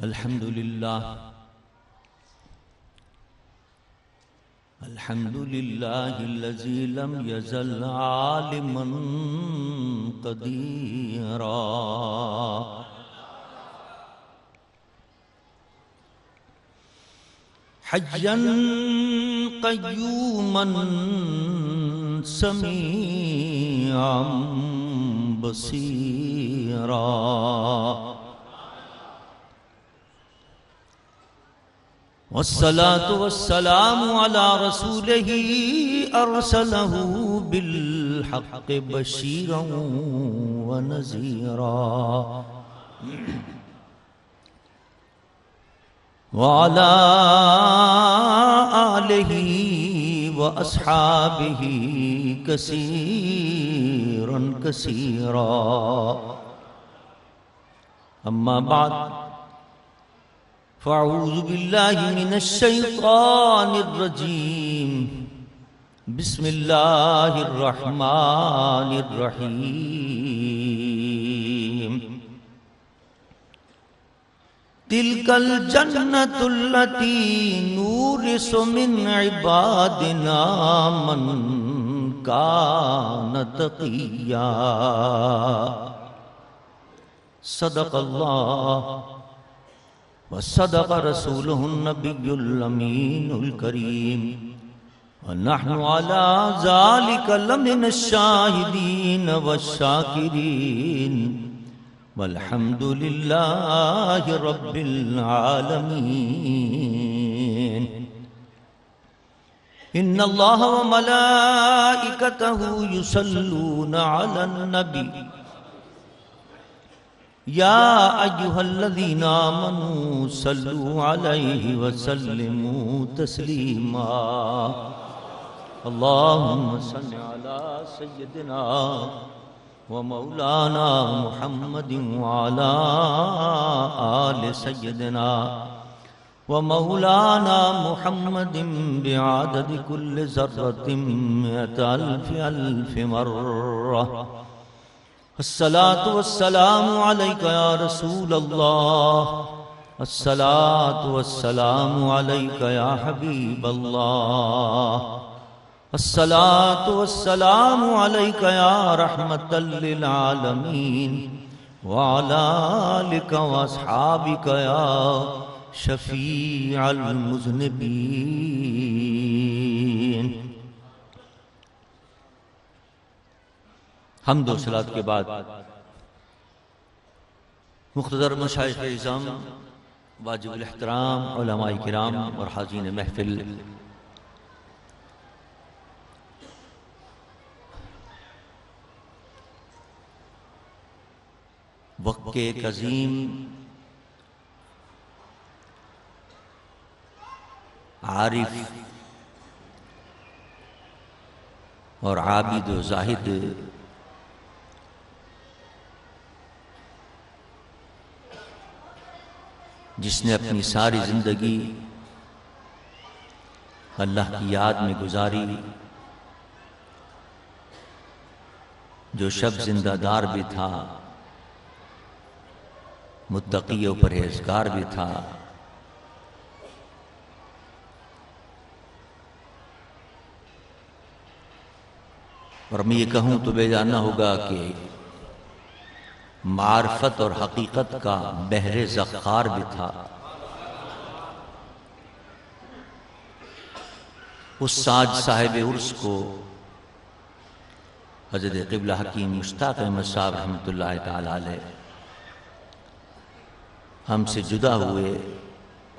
الحمد لله الذي لم يزل عالما قديرا حيا قيوما سميعا بصيرا والصلاة والسلام على رسوله أرسله بالحق بشيرا ونذيرا وعلى آله وأصحابه كثيرا كثيرا أما بعد فأعوذ بالله من الشيطان الرجيم بسم الله الرحمن الرحيم تلك الجنة التي نورث من عبادنا من كان تقيا صدق الله وصدق رسوله النبي الأمين الكريم ونحن على ذلك لمن الشاهدين والشاكرين والحمد لله رب العالمين إن الله وملائكته يصلون على النبي يا أيها الذين آمنوا صلوا عليه وسلموا تسليما اللهم صل على سيدنا ومولانا محمد وعلى آل سيدنا ومولانا محمد بعدد كل ذرة 100,000 مرة الصلاة والسلام عليك يا رسول الله الصلاة والسلام عليك يا حبيب الله الصلاة والسلام عليك يا رحمة للعالمين وعلى آلك وأصحابك يا شفيع المذنبين حمد و صلاۃ کے بعد مختصر مشائخ اعظم واجب الاحترام علماء کرام اور حاضرین محفل وقت کے ایک عظیم عارف اور عابد و زاہد جس نے اپنی ساری زندگی اللہ کی یاد میں گزاری، جو شب زندہ دار بھی تھا، متقی و پرہیزگار بھی تھا، اور میں یہ کہوں تو بے جاننا ہوگا کہ معرفت اور حقیقت کا بحر ذخار بھی تھا۔ اس ساج صاحب عرس کو حضرت قبلہ حکیم مشتاق احمد صاحب رحمۃ اللہ تعالی علیہ ہم سے جدا ہوئے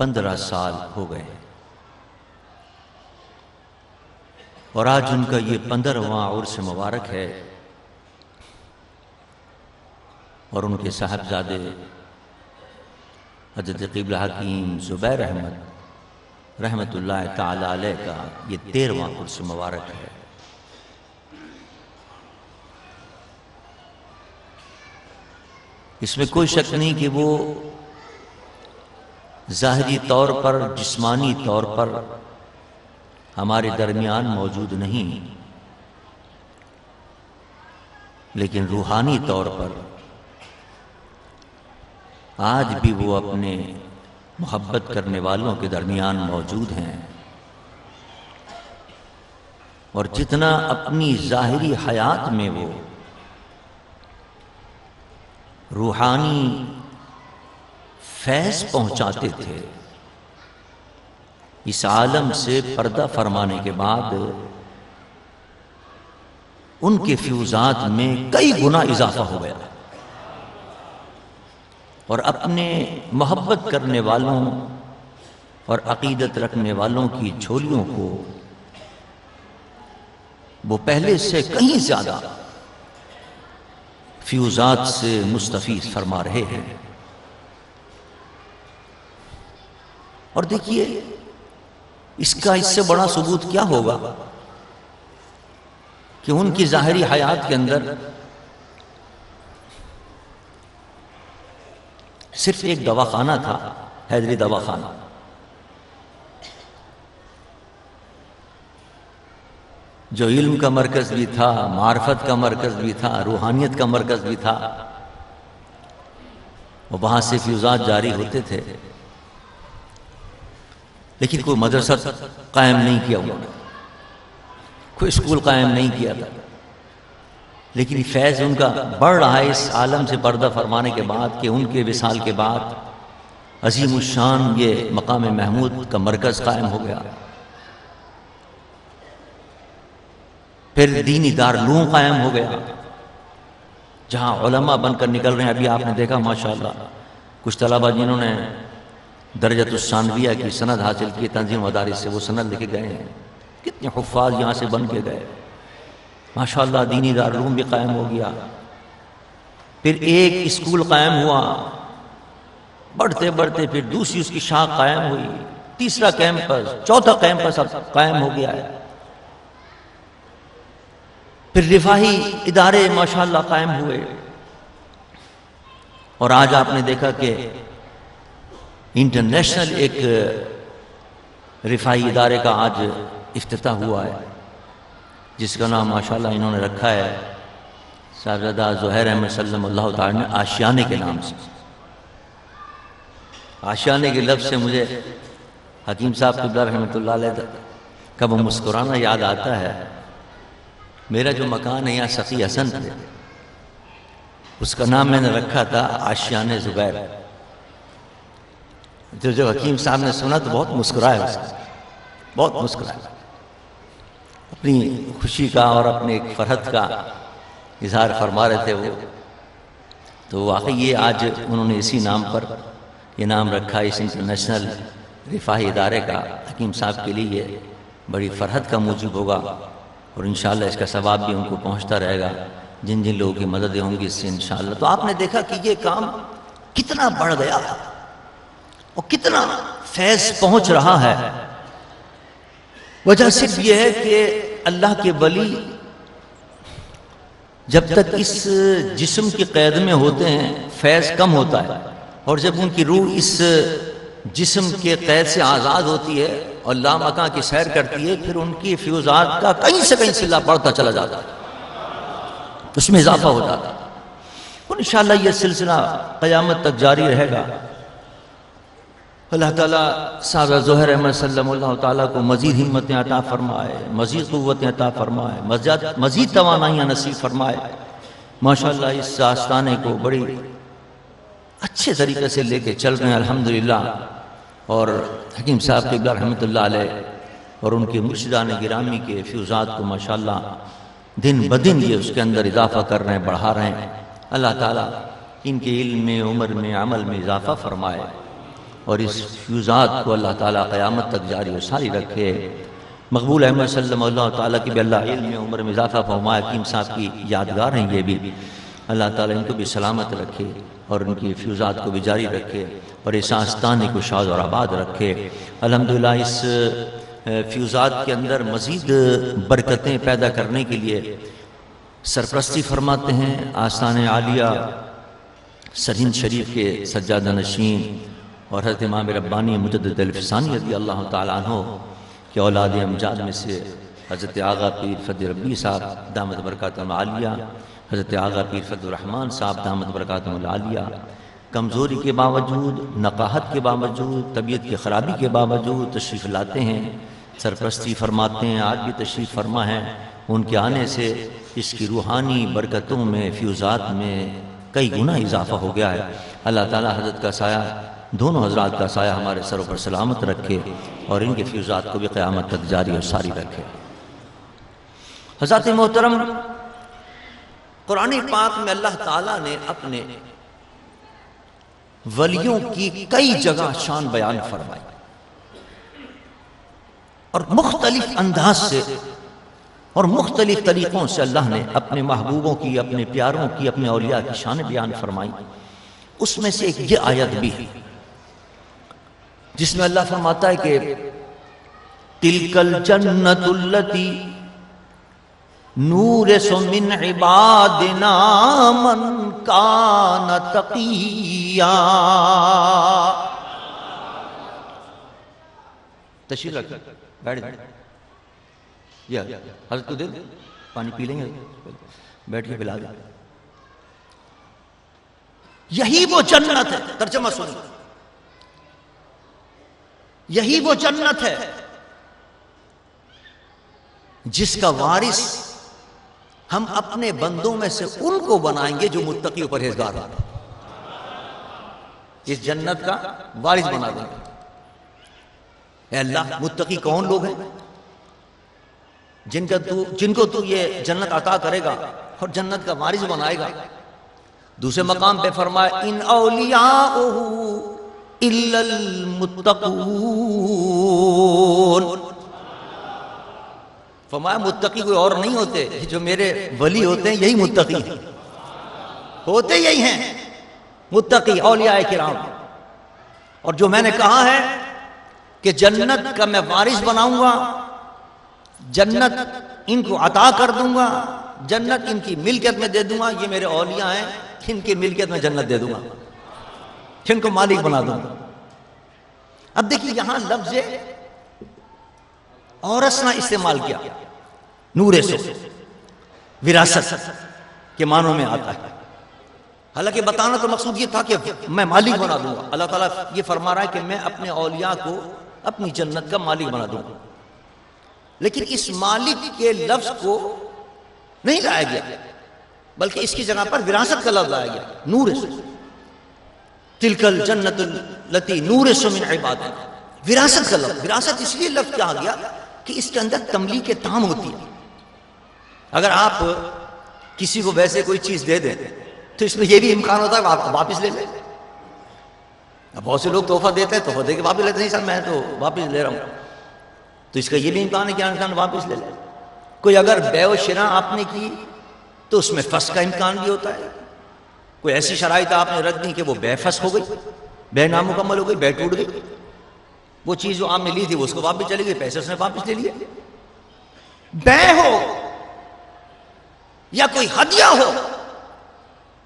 15 سال ہو گئے، اور آج ان کا یہ 15واں عرس مبارک ہے، اور ان کے صاحبزادے حضرت قبلہ حکیم زبیر احمد رحمۃ اللہ تعالی علیہ کا یہ 13واں عرس مبارک ہے۔ اس میں کوئی شک نہیں کہ وہ ظاہری طور پر، جسمانی طور پر ہمارے درمیان موجود نہیں، لیکن روحانی طور پر آج بھی وہ اپنے محبت کرنے والوں کے درمیان موجود ہیں، اور جتنا اپنی ظاہری حیات میں وہ روحانی فیض پہنچاتے تھے، اس عالم سے پردہ فرمانے کے بعد ان کے فیوزات میں کئی گنا اضافہ ہو گیا، اور اپنے محبت کرنے والوں اور عقیدت رکھنے والوں کی جھولیوں کو وہ پہلے سے کہیں زیادہ فیوزات سے مستفیض فرما رہے ہیں۔ اور دیکھیے اس سے بڑا ثبوت کیا ہوگا کہ ان کی ظاہری حیات کے اندر صرف ایک دواخانہ تھا، حیدری دواخانہ، جو علم کا مرکز بھی تھا، معرفت کا مرکز بھی تھا، روحانیت کا مرکز بھی تھا، اور وہاں سے فیوزات جاری ہوتے تھے، لیکن کوئی مدرسہ قائم نہیں کیا انہوں نے، کوئی اسکول قائم نہیں کیا تھا، لیکن فیض ان کا بڑھ رہا ہے اس عالم سے پردہ فرمانے کے بعد کہ ان کے وصال کے بعد عظیم الشان یہ مقام محمود کا مرکز قائم ہو گیا، پھر دینی دارالعلوم قائم ہو گیا جہاں علماء بن کر نکل رہے ہیں۔ ابھی آپ نے دیکھا ماشاءاللہ کچھ طلبہ جنہوں نے درجۃ الثانویہ کی سند حاصل کی تنظیم مدارس سے، وہ سند لے کے گئے ہیں، کتنے حفاظ یہاں سے بن کے گئے ماشاءاللہ، دینی دارالعلوم بھی قائم ہو گیا، پھر ایک اسکول قائم ہوا، بڑھتے بڑھتے پھر دوسری اس کی شاخ قائم ہوئی، تیسرا کیمپس، چوتھا کیمپس اب قائم ہو گیا ہے، پھر رفاہی ادارے ماشاءاللہ قائم ہوئے، اور آج آپ نے دیکھا کہ انٹرنیشنل ایک رفاہی ادارے کا آج افتتاح ہوا ہے، جس کا نام ماشاءاللہ انہوں نے رکھا ہے صاحبزادہ زہیر احمد صلی اللہ تعالیٰ نے آشیانے کے نام سے۔ آشیانے کے لفظ سے مجھے حکیم صاحب قبلہ رحمۃ اللہ علیہ کا وہ مسکرانا یاد آتا ہے۔ میرا جو مکان ہے یہاں سقی حسن تھے، اس کا نام میں نے رکھا تھا آشیانے زبیر۔ جو حکیم صاحب نے سنا تو بہت مسکرایا، اس کا بہت مسکرایا، اپنی خوشی کا اور اپنے ایک فرحت کا اظہار فرما رہے تھے وہ۔ تو واقعی یہ آج انہوں نے اسی نام پر یہ نام رکھا، اس انٹرنیشنل رفاہی ادارے کا، حکیم صاحب کے لیے یہ بڑی فرحت کا موجب ہوگا، اور انشاءاللہ اس کا ثواب بھی ان کو پہنچتا رہے گا جن جن لوگوں کی مددیں ہوں گی اس سے انشاءاللہ۔ تو آپ نے دیکھا کہ یہ کام کتنا بڑھ گیا اور کتنا فیض پہنچ رہا ہے۔ وجہ صرف یہ ہے کہ اللہ کے ولی جب تک اس جسم کی قید میں ہوتے ہیں فیض کم ہوتا ہے، اور جب ان کی روح اس جسم کے قید سے آزاد ہوتی ہے اور لامکاں کی سیر کرتی ہے، پھر ان کی فیوزات کا کہیں سے کہیں سلسلہ بڑھتا چلا جاتا ہے، اس میں اضافہ ہو جاتا ہے، اور انشاءاللہ یہ سلسلہ قیامت تک جاری رہے گا۔ اللہ تعالیٰ صاحب زہیر احمد صلی اللہ تعالیٰ کو مزید ہمتیں عطا فرمائے، مزید قوتیں عطا فرمائے، مزید توانائیاں نصیب فرمائے۔ ماشاءاللہ اس آستانے کو بڑی اچھے طریقے سے لے کے چل رہے ہیں الحمدللہ، اور حکیم صاحب قبلہ رحمۃ اللہ علیہ اور ان کے مرشدان گرامی کے فیوزات کو ماشاءاللہ دن بدن یہ اس کے اندر اضافہ کر رہے ہیں، بڑھا رہے ہیں۔ اللہ تعالیٰ ان کے علم میں، عمر میں، عمل میں اضافہ فرمائے، اور اس فیوزات کو اللہ تعالیٰ قیامت تک جاری و ساری رکھے۔ مقبول احمد صلی اللہ تعالیٰ کی بھی اللہ علم میں، عمر میں اضافہ فرمائے۔ حکیم صاحب کی یادگار ہیں یہ بھی، اللہ تعالیٰ ان کو بھی سلامت رکھے اور ان کی فیوزات کو بھی جاری رکھے، اور اس آستانے کو شاد اور آباد رکھے۔ الحمدللہ اس فیوزات کے اندر مزید برکتیں پیدا کرنے کے لیے سرپرستی فرماتے ہیں آستانِ عالیہ سرہند شریف کے سجادہ نشین اور حضرت امام ربانی مجدد الفسانی رضی اللہ تعالیٰ عنہ کے اولاد امجاد میں سے حضرت آغا پیر فضل ربی صاحب دامت برکاتہم العالیہ، حضرت آغا پیر فضل الرحمن صاحب دامت برکاتہم العالیہ کمزوری کے باوجود، نقاہت کے باوجود، طبیعت کی خرابی کے باوجود تشریف لاتے ہیں، سرپرستی فرماتے ہیں، آج بھی تشریف فرما ہے۔ ان کے آنے سے اس کی روحانی برکتوں میں، فیوزات میں کئی گنا اضافہ ہو گیا ہے۔ اللہ تعالی حضرت کا سایہ، دونوں حضرات کا سایہ ہمارے سروں پر سلامت رکھے اور ان کے فیوزات کو بھی قیامت تک جاری اور ساری رکھے۔ حضرات محترم، قرآن پاک میں اللہ تعالیٰ نے اپنے ولیوں کی کئی جگہ شان بیان فرمائی اور مختلف انداز سے اور مختلف طریقوں سے اللہ نے اپنے محبوبوں کی، اپنے پیاروں کی، اپنے اولیاء کی شان بیان فرمائی۔ اس میں سے ایک یہ آیت بھی ہے جس میں اللہ فرماتا ہے کہ تِلْكَ الْجَنَّةُ الَّتِي نُورِثُ مِنْ عِبَادِنَا مَنْ كَانَ تَقِيًّا۔ تشریف رکھ بیٹھ جائیں، یہ حضرت کو دے دیں، پانی پی لیں گے، بیٹھ کے پلا دیں۔ یہی وہ جنت ہے، ترجمہ سنیں، یہی وہ جنت ہے جس کا وارث ہم اپنے بندوں میں سے ان کو بنائیں گے جو متقی و پرہیزگار ہیں۔ اس جنت کا وارث بنا دیں گے۔ اے اللہ، متقی کون لوگ ہیں جن کو تو یہ جنت عطا کرے گا اور جنت کا وارث بنائے گا۔ دوسرے مقام پہ فرمایا ان اولیاءہ الا المتقون، فرمایا متقی کوئی اور نہیں ہوتے، جو میرے ولی ہوتے ہیں یہی متقی ہیں، ہوتے یہی ہیں متقی اولیاء کرام۔ اور جو میں نے کہا ہے کہ جنت کا میں وارث بناؤں گا، جنت ان کو عطا کر دوں گا، جنت ان کی ملکیت میں دے دوں گا، یہ میرے اولیاء ہیں، ان کی ملکیت میں جنت دے دوں گا، ان کو مالک بنا دوں گا۔ اب دیکھیے یہاں لفظ اورثنا استعمال کیا، نور سے وراثت کے معنوں میں آتا ہے۔ حالانکہ بتانا تو مقصود یہ تھا کہ میں مالک بنا دوں گا۔ اللہ تعالیٰ یہ فرما رہا ہے کہ میں اپنے اولیاء کو اپنی جنت کا مالک بنا دوں گا، لیکن اس مالک کے لفظ کو نہیں لایا گیا، بلکہ اس کی جگہ پر وراثت کا لفظ لایا گیا، نور سے۔ تِلْكَ الْجَنَّةُ الَّتِي نُورِثُ مِنْ عِبَادِنَا، وراثت کا لفظ۔ وراثت اس لیے لفظ کہا گیا کہ اس کے اندر تملیک تام ہوتی ہے۔ اگر آپ کسی کو ویسے کوئی چیز دے دیں تو اس میں یہ بھی امکان ہوتا ہے کہ آپ واپس لے لیں۔ اب بہت سے لوگ تحفہ دیتے ہیں، تحفہ دے کے واپس لیتے ہیں، نہیں سر میں تو واپس لے رہا ہوں، تو اس کا یہ بھی امکان ہے کہ انسان واپس لے لے۔ کوئی اگر بیع و شراء آپ نے کی تو اس میں فسخ کا امکان بھی ہوتا ہے۔ کوئی ایسی شرائط آپ نے رکھ دی کہ وہ بیع فسخ ہو گئی، بیع نامکمل ہو گئی، بیع ٹوٹ گئی، وہ چیز جو آپ نے لی تھی وہ اس کو واپس چلی گئی، پیسے اس نے واپس لے لیے۔ بیع ہو یا کوئی ہدیہ ہو،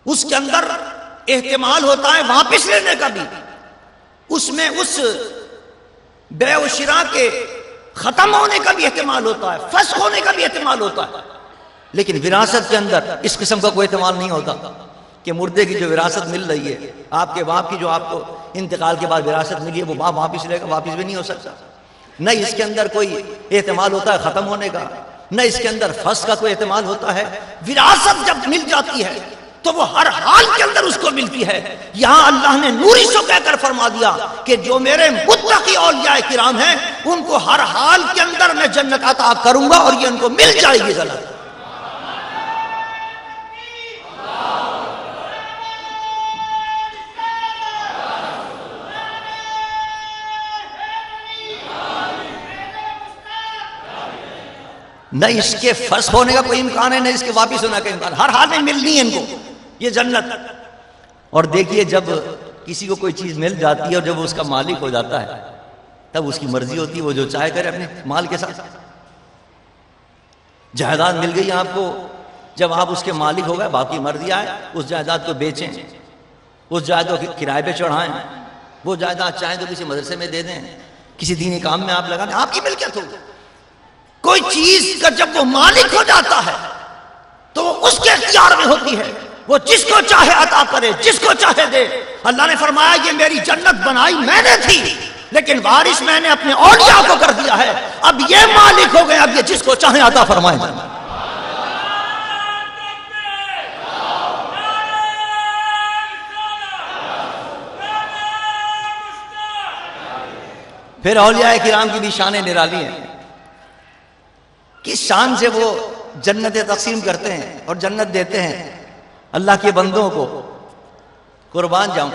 اس کے اندر احتمال ہوتا ہے واپس لینے کا بھی، اس میں اس بیع و شراء کے ختم ہونے کا بھی احتمال ہوتا ہے، فسخ ہونے کا بھی احتمال ہوتا ہے۔ لیکن وراثت کے اندر اس قسم کا کوئی احتمال نہیں ہوتا کہ مردے کی جو وراثت مل رہی ہے، آپ کے باپ کی جو آپ کو انتقال کے بعد وراثت ملی ہے، وہ باپ واپس لے گا، واپس بھی نہیں ہو سکتا۔ نہ اس کے اندر کوئی احتمال ہوتا ہے ختم ہونے کا، نہ اس کے اندر فسخ کا کوئی احتمال ہوتا ہے۔ وراثت جب مل جاتی ہے تو وہ ہر حال کے اندر اس کو ملتی ہے۔ یہاں اللہ نے نوری سے کہہ کر فرما دیا کہ جو میرے متقی اولیاء کرام ہیں ان کو ہر حال کے اندر میں جنت عطا کروں گا اور یہ ان کو مل جائے گی جنت۔ نہ اس کے فسخ ہونے کا کوئی امکان ہے، نہ اس کے واپس ہونے کا امکان، ہر حال میں ملنی ہے ان کو یہ جنت۔ اور دیکھیے جب کسی کو کوئی چیز مل جاتی ہے اور جب وہ اس کا مالک ہو جاتا ہے تب اس کی مرضی ہوتی ہے، وہ جو چاہے کرے اپنے مال کے ساتھ۔ جائیداد مل گئی آپ کو، جب آپ اس کے مالک ہو گئے باقی مرضی آئے اس جائیداد کو بیچیں، اس جائیداد کو کرائے پہ چڑھائیں، وہ جائیداد چاہیں تو کسی مدرسے میں دے دیں، کسی دینی کام میں آپ لگائیں، آپ کی ملکیت ہوگی۔ کوئی چیز کا جب وہ مالک ہو جاتا ہے تو وہ اس کے اختیار میں ہوتی ہے، وہ جس کو چاہے عطا کرے، جس کو چاہے دے۔ اللہ نے فرمایا یہ میری جنت بنائی میں نے تھی، لیکن وارث میں نے اپنے اولیاء کو کر دیا ہے، اب یہ مالک ہو گئے، اب یہ جس کو چاہیں عطا فرمائیں۔ پھر اولیاء کرام کی بھی شانیں نرالی ہیں، کس شان سے وہ جنتیں تقسیم کرتے ہیں اور جنت دیتے ہیں اللہ کے بندوں کو۔ قربان جاؤں،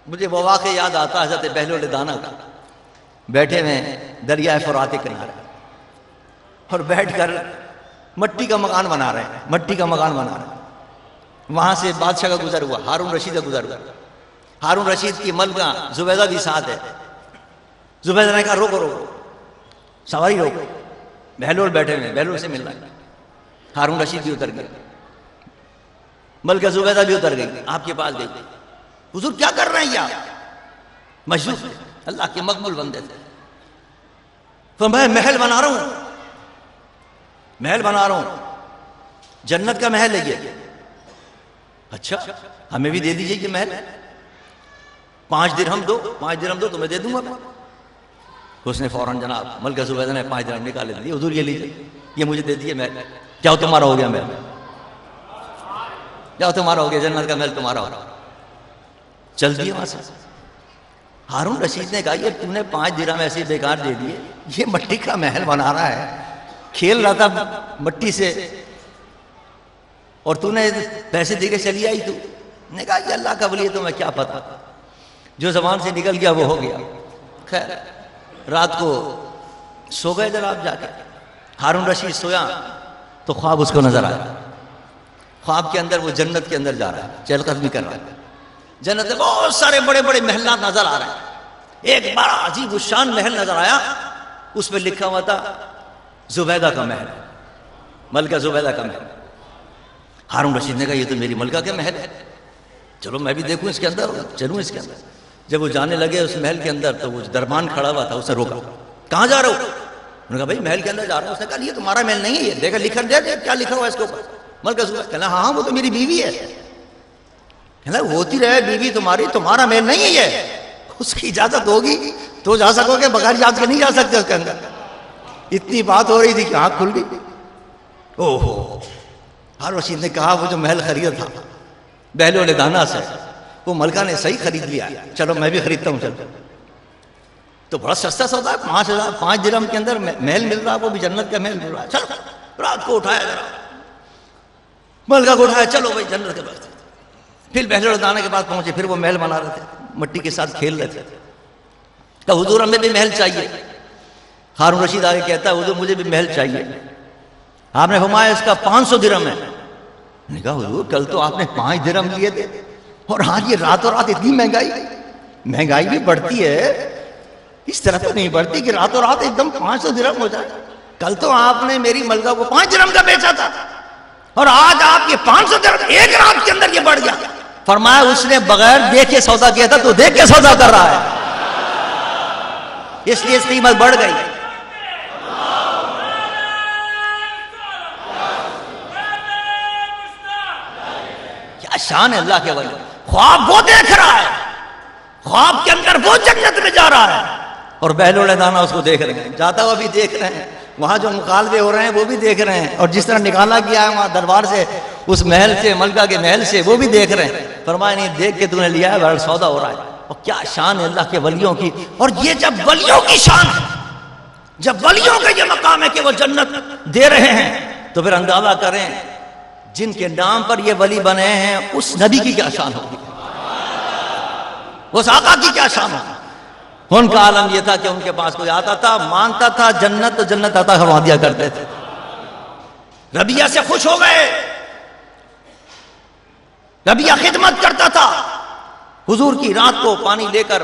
مجھے وہ واقعہ یاد آتا ہے حضرت بہلول دانا کا، بیٹھے ہوئے دریائے فرات کے کنارے اور بیٹھ کر مٹی کا مکان بنا رہے ہیں، مٹی کا مکان بنا رہے ہیں۔ وہاں سے بادشاہ کا گزر ہوا، ہارون رشید کا گزر ہوا، ہارون رشید کی ملکہ زبیدہ بھی ساتھ ہے۔ زبیدہ نے کہا روکو روکو سواری روکو، بہلول بیٹھے ہوئے، بہلول سے ملنا ہے۔ ہارون رشید بھی اتر گئے، ملکہ زبیدہ بھی اتر گئی، آپ کے پاس گئی، حضور کیا کر رہے ہیں؟ یہ مجذوب تھے، اللہ کے مقبول بندے تھے۔ فرمایا محل بنا رہا ہوں، محل بنا رہا ہوں، جنت کا محل ہے یہ۔ اچھا ہمیں بھی دے دیجئے یہ محل، 5 درہم دو، 5 درہم دو تو میں دے دوں گا۔ اس نے فوراً جناب ملکہ زبیدہ نے 5 درہم نکالے دیے، حضور یہ لیجئے، یہ مجھے دے دیجئے محل، کیا تمہارا ہو گیا محل، کیا تمہارا ہو گیا، جنت کا محل تمہارا ہو گیا۔ چل دیے وہاں سے۔ ہارون رشید نے کہا یہ تم نے 5 درہم ایسے بیکار دے دیے، یہ مٹی کا محل بنا رہا ہے، کھیل رہا تھا مٹی سے اور تو نے پیسے دے کے چلی آئی۔ تو نے کہا یہ اللہ کا ولی ہے، تو میں کیا پتا، جو زبان سے نکل گیا وہ ہو گیا۔ خیر رات کو سو گئے جناب جا کے، ہارون رشید سویا تو خواب اس کو نظر آیا، خواب کے اندر وہ جنت کے اندر جا رہا ہے، چہل قدمی کر رہا ہے، جنت میں بہت سارے بڑے بڑے محلات نظر آ رہے ہیں۔ ایک بڑا عجیب الشان محل نظر آیا، اس پہ لکھا ہوا تھا زبیدہ کا محل، ملکہ زبیدہ کا محل۔ ہارون رشید نے کہا یہ تو میری ملکہ کا محل ہے، چلو میں بھی دیکھوں اس کے اندر، چلوں اس کے اندر۔ جب وہ جانے لگے اس محل کے اندر تو وہ دربان کھڑا ہوا تھا، اسے روکا، کہاں جا رہا ہو؟ انہوں نے کہا بھائی محل کے اندر جا رہا ہوں۔ اس نے کہا یہ تمہارا محل نہیں ہے، یہ دیکھا لکھا دے کیا لکھا ہوا ہے اس کے اوپر، ملکہ زبیدہ۔ کہنا ہاں وہ تو میری بیوی ہے۔ کہنا ہوتی رہے بیوی تمہاری، تمہارا محل نہیں ہے یہ، اس کی اجازت ہوگی تو جا سکو گے، بغیر اجازت کے نہیں جا سکتے اس کے اندر۔ اتنی بات ہو رہی تھی کہ آنکھ کھل گئی۔ اوہو، ہارون رشید نے کہا وہ جو محل خریدا تھا بہلول دانا سے، وہ ملکہ نے صحیح خرید لیا، چلو میں بھی خریدتا ہوں۔ چلو تو بڑا سستا سودا ہے، 5 درہم کے اندر محل مل رہا ہے، وہ بھی جنت کا محل مل رہا ہے۔ چلو رات کو اٹھایا ذرا، ملکہ کو اٹھایا، چلو بھائی جنت کے پاس۔ پھر بہلول دانا کے پاس پہنچے، پھر وہ محل بنا رہے تھے، مٹی کے ساتھ کھیل رہے تھے۔ کہ حضور ہمیں بھی محل چاہیے۔ ہارون رشید آگے کہتا ہے حضور مجھے بھی محل چاہیے۔ آپ نے فرمایا اس کا 500 درہم ہے۔ نے کہا حضور کل تو آپ نے 5 درہم لیے تھے اور آج یہ راتوں رات اتنی مہنگائی بھی بڑھتی ہے، اس طرح تو نہیں بڑھتی کہ راتوں رات ایک دم 500 درہم ہو جائے۔ کل تو آپ نے میری ملکہ کو 5 درہم کا بیچا تھا اور آج آپ یہ 500 درہم ایک رات کے اندر یہ بڑھ گیا۔ فرمایا اس نے بغیر دیکھ کے سودا کیا تھا، تو دیکھ کے سودا کر رہا ہے، اس لیے اس قیمت بڑھ گئی۔ کیا شان ہے اللہ کے ولی، خواب وہ دیکھ رہا ہے، خواب کے اندر وہ جنت میں جا رہا ہے اور بہلول دانا اس کو دیکھ رہے ہیں، جاتا ہوا بھی دیکھ رہے ہیں، وہاں جو مقالبے ہو رہے ہیں وہ بھی دیکھ رہے ہیں، اور جس طرح نکالا گیا ہے وہاں دربار سے، اس محل سے، ملکہ کے محل سے، وہ بھی دیکھ رہے ہیں۔ فرمایا نہیں دیکھ کے تو نے لیا ہے، بڑا سودا ہو رہا ہے۔ اور کیا شان ہے اللہ کے ولیوں کی، اور یہ جب ولیوں کی شان ہے، جب ولیوں کا یہ مقام ہے کہ وہ جنت دے رہے ہیں، تو پھر اندازہ کریں جن کے نام پر یہ ولی بنے ہیں اس نبی کی کیا شان ہوگی، اس آقا کی کیا شان ہوگی۔ ان کا عالم یہ تھا کہ ان کے پاس کوئی آتا تھا، مانگتا تھا جنت، تو جنت عطا فرما دیا کرتے تھے۔ ربیہ سے خوش ہو گئے، ربیہ خدمت کرتا تھا، حضور کی رات کو پانی لے کر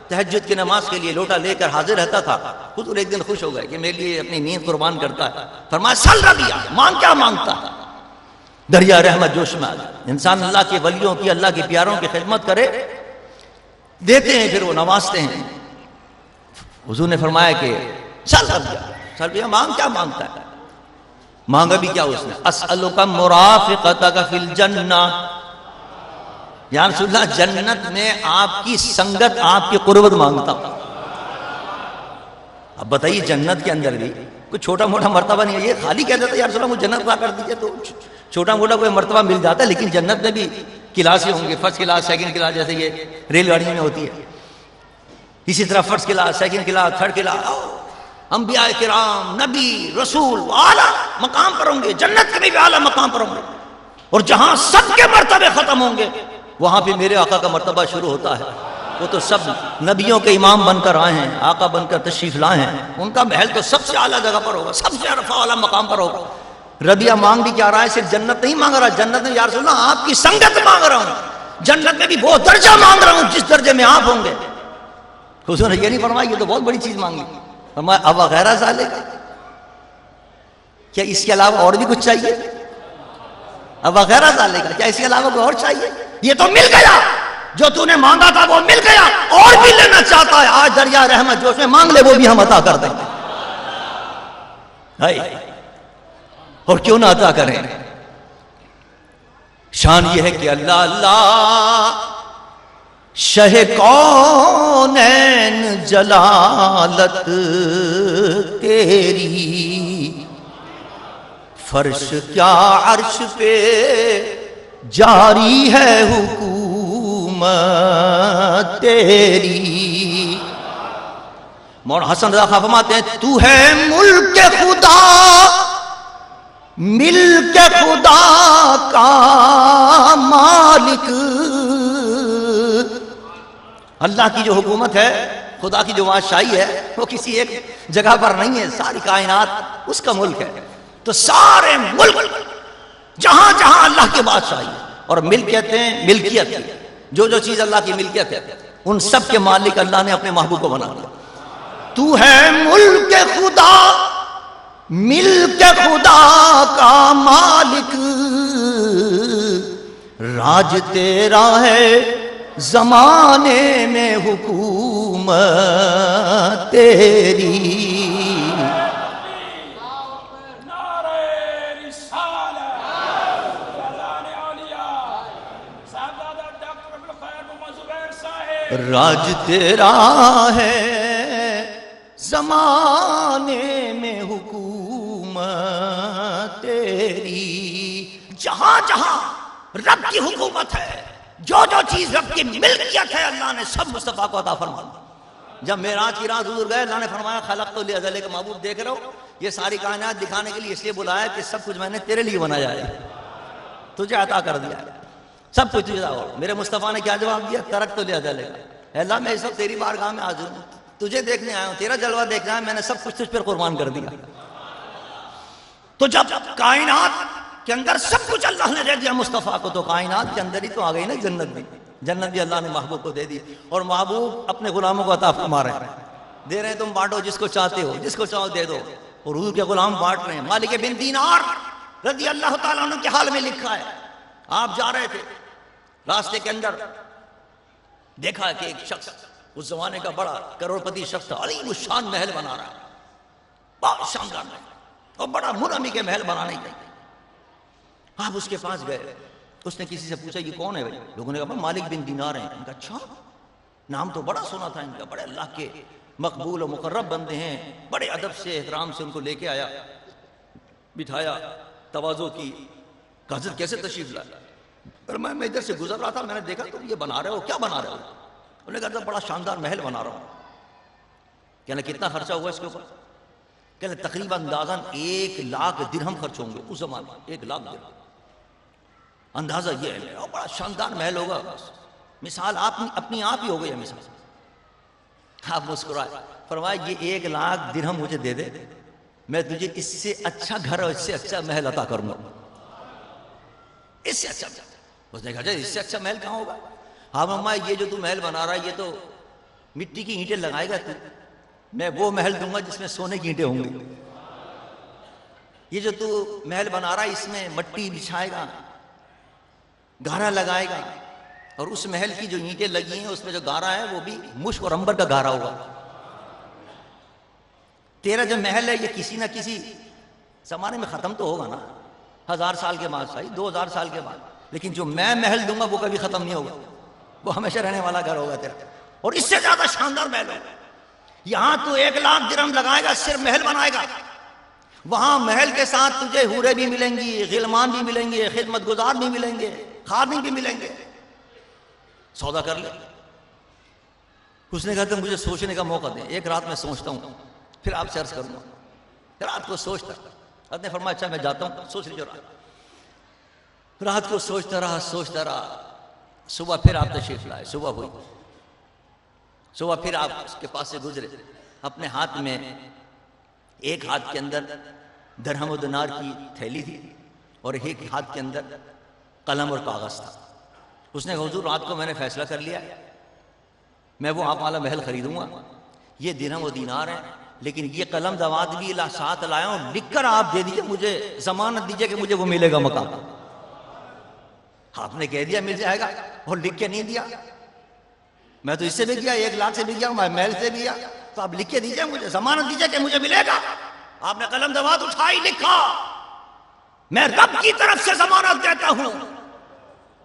تہجد کی نماز کے لیے لوٹا لے کر حاضر رہتا تھا۔ حضور ایک دن خوش ہو گئے کہ میرے لیے اپنی نیند قربان کرتا ہے۔ فرمایا سل ربیہ، مانگ کیا مانگتا ہے؟ دریا رحمت جوش میں آ جائے۔ انسان اللہ کے ولیوں کی، اللہ کے پیاروں کی خدمت کرے، دیتے ہیں، پھر وہ نوازتے ہیں۔ حضور نے فرمایا کہ سل ربیہ، مانگ کیا مانگتا ہے؟ مانگا بھی کیا اس نے، اسألک مرافقتک فی الجنہ، یا رسول اللہ جنت میں آپ کی سنگت، آپ کی قربت مانگتا ہوں۔ اب بتائیے جنت کے اندر بھی کوئی چھوٹا موٹا مرتبہ نہیں ہے، یہ خالی کہہ دیتا یا رسول اللہ مجھے جنت عطا کر دیجیے تو چھوٹا موٹا کوئی مرتبہ مل جاتا ہے، لیکن جنت میں بھی کلاسیں ہوں گے، فرسٹ کلاس سیکنڈ کلاس، جیسے یہ ریل گاڑی میں ہوتی ہے، اسی طرح first class second class third class, انبیاء کرام نبی رسول اعلیٰ مقام پر ہوں گے، جنت کے بھی اعلیٰ مقام پر ہوں گے، اور جہاں سب کے مرتبے ختم ہوں گے وہاں پہ میرے آقا کا مرتبہ شروع ہوتا ہے۔ وہ تو سب نبیوں کے امام بن کر آئے ہیں، آقا بن کر تشریف لائے ہیں، ان کا محل تو سب سے اعلیٰ جگہ پر ہوگا، سب سے رفیع اعلیٰ مقام پر ہوگا۔ ربیہ مانگ بھی کیا رہا ہے؟ صرف جنت نہیں مانگ رہا، جنت میں یا رسول اللہ آپ کی سنگت مانگ رہا ہوں، جنت میں بھی وہ درجہ مانگ رہا ہوں جس درجے میں آپ ہوں گے۔ حضور نے یہ نہیں فرمایا یہ تو بہت بڑی چیز مانگی، فرمایا اب وغیرہ ذالک، کیا اس کے علاوہ اور بھی کچھ چاہیے؟ اب وغیرہ ذالک، کیا اس کے علاوہ کوئی اور چاہیے؟ یہ تو مل گیا، جو تو نے مانگا تھا وہ مل گیا، اور بھی لینا چاہتا ہے، آج دریا رحمت جو اس میں مانگ لے وہ بھی ہم عطا کر دیں گے۔ اور کیوں نہ عطا کریں؟ شان یہ ہے کہ اللہ اللہ شہ کونین جلالت تیری، فرش کیا عرش پہ جاری ہے حکومت تیری۔ مولانا حسن رضا خان فرماتے ہیں تو ہے ملک خدا، ملک خدا کا مالک۔ اللہ کی جو حکومت ہے، خدا کی جو بادشاہی ہے، وہ کسی ایک جگہ پر نہیں ہے، ساری کائنات اس کا ملک ہے۔ تو سارے ملک جہاں جہاں اللہ کی بادشاہی ہے، اور ملک کہتے ہیں ملکیت، جو جو چیز اللہ کی ملکیت ہے ان سب کے مالک اللہ نے اپنے محبوب کو بنا دیا۔ تو ہے ملک خدا، ملک خدا کا مالک، راج تیرا ہے زمانے میں حکومت تیری۔ راج تیرا ہے زمانے میں حکومت تیری، جہاں جہاں رب کی حکومت ہے، جو جو چیز رب کی ملکیت ہے، اللہ نے سب مصطفیٰ کو عطا فرما دیا۔ جب معراج کی رات حضور گئے، اللہ نے فرمایا خلقت لأجلک، محبوب دیکھ رہے ہو یہ ساری کائنات دکھانے کے لیے اس لیے بلایا کہ سب کچھ میں نے تیرے لیے بنایا ہے، تجھے عطا کر دیا ہے سب کچھ تجھے۔ میرے مصطفیٰ نے کیا جواب دیا؟ ترکت لأجلک، اے اللہ میں اس وقت تیری بارگاہ میں حاضر ہوں، تجھے دیکھنے آیا ہوں، تیرا جلوہ دیکھنا ہے، میں نے سب کچھ تجھ پر قربان کر دیا۔ تو جب کائنات کے اندر سب کچھ اللہ نے دے دیا مصطفیٰ کو، تو کائنات کے اندر ہی تو آ گئی نا جنت بھی، جنت بھی اللہ نے محبوب کو دے دی، اور محبوب اپنے غلاموں کو عطا فرما رہے ہیں، دے رہے ہیں، تم بانٹو جس کو چاہتے ہو، جس کو چاہو دے دو، اور حضور کے غلام بانٹ رہے ہیں۔ مالک بن دینار رضی اللہ تعالیٰ عنہ کے حال میں لکھا ہے، آپ جا رہے تھے، راستے کے اندر دیکھا کہ ایک شخص، اس زمانے کا بڑا کروڑپتی شخص تھا، عظیم الشان محل بنا رہا ہے، بہت شاندار محل، اور بڑا منعمی کے محل بنانے کے۔ آپ اس کے پاس گئے، اس نے کسی سے پوچھا یہ کون ہے بھائی؟ لوگوں نے کہا مالک بن دینار ہیں۔ ان کا اچھا نام تو بڑا سنا تھا ان کا، بڑے اللہ کے مقبول و مقرب بندے ہیں، بڑے ادب سے احترام سے ان کو لے کے آیا، بٹھایا، تواضع کی، کہ حضرت کیسے تشریف لائے؟ پر میں ادھر سے گزر رہا تھا، میں نے دیکھا تم یہ بنا رہے ہو، کیا بنا رہے ہو؟ انہوں نے کہا بڑا شاندار محل بنا رہا ہوں۔ کہنے کتنا خرچہ ہوا اس کے اوپر؟ کہنے تقریباً اندازاً 1,00,000 درہم خرچ ہوں گے اس زمانے میں، 1,00,000 درہم اندازہ یہ ہے، اور بڑا شاندار محل ہوگا۔ مثال آپ اپنی آپ ہی ہو گئی ہے مثال۔ آپ مسکرائے، فرمایا یہ 1,00,000 درہم مجھے دے دے، میں تجھے اس سے اچھا گھر اور اس سے اچھا محل عطا کروں گا، اس سے اچھا۔ اس نے کہا اس سے اچھا محل کہاں ہوگا؟ ہاں ماما یہ جو تو محل بنا رہا ہے یہ تو مٹی کی اینٹیں لگائے گا تو، میں وہ محل دوں گا جس میں سونے کی اینٹیں ہوں گی۔ یہ جو تو محل بنا رہا ہے اس میں مٹی بچھائے گا، گارا لگائے گا، اور اس محل کی جو اینٹیں لگی ہیں اس میں جو گارا ہے وہ بھی مشک اور عنبر کا گارا ہوگا۔ تیرا جو محل ہے یہ کسی نہ کسی زمانے میں ختم تو ہوگا نا، 1000 سال کے بعد، صحیح 2000 سال کے بعد، لیکن جو میں محل دوں گا وہ کبھی ختم نہیں ہوگا، وہ ہمیشہ رہنے والا گھر ہوگا تیرا. اور اس سے زیادہ شاندار محل ہوگا. یہاں تو 1,00,000 درہم لگائے گا صرف محل بنائے گا، وہاں محل کے ساتھ تجھے حوریں بھی ملیں گی، غلمان بھی ملیں گے، خدمت گزار بھی ملیں گے، خادم بھی ملیں گے. سودا کر لے. اس نے کہا کہ مجھے سوچنے کا موقع دیں، ایک رات میں سوچتا ہوں پھر آپ سے عرض کروں گا. رات کو سوچتا. حضرت نے فرمایا اچھا میں جاتا ہوں، سوچ لیجیے. رات کو سوچتا رہا. صبح پھر آپ تشریف لائے. صبح ہوئی، صبح پھر آپ اس کے پاس سے گزرے. اپنے ہاتھ میں ایک ہاتھ کے اندر درہم و دینار کی تھیلی تھی اور ایک ہاتھ کے اندر قلم اور کاغذ تھا. اس نے کہا حضور رات کو میں نے فیصلہ کر لیا، میں وہ آپ والا محل خریدوں گا. یہ درہم و دینار ہے، لیکن یہ قلم دوات بھی ساتھ لایا ہوں، لکھ کر آپ دے دیجئے، مجھے ضمانت دیجئے کہ مجھے وہ ملے گا مقام. آپ نے کہہ دیا مل جائے گا اور لکھ کے نہیں دیا. میں تو اس سے بھی گیا، 1,00,000 سے بھی گیا، میں محل سے بھی گیا، تو آپ لکھ کے دیجئے، مجھے ضمانت دیجئے کہ مجھے ملے گا. آپ نے قلم دوات اٹھائی، لکھا میں رب کی طرف سے ضمانت دیتا ہوں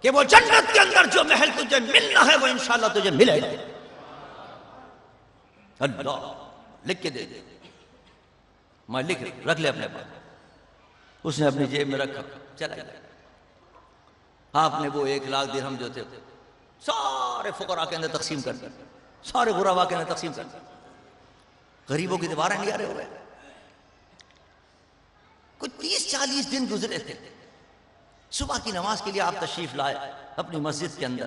کہ وہ جنت کے اندر جو محل تجھے ملنا ہے وہ انشاءاللہ تجھے ملے گا. اللہ لکھ کے دے دے. میں رکھ لے اپنے پاس. اس نے اپنی جیب میں رکھا، چلا گیا. آپ نے وہ 1,00,000 درہم جو تھے سارے فقراء کے اندر تقسیم کر دیا، سارے غرباء کے اندر تقسیم کر دیا. غریبوں کی دیواریں نہیں آ رہے ہوئے. کچھ 30-40 دن گزرے تھے. صبح کی نماز کے لیے آپ تشریف لائے اپنی مسجد کے اندر.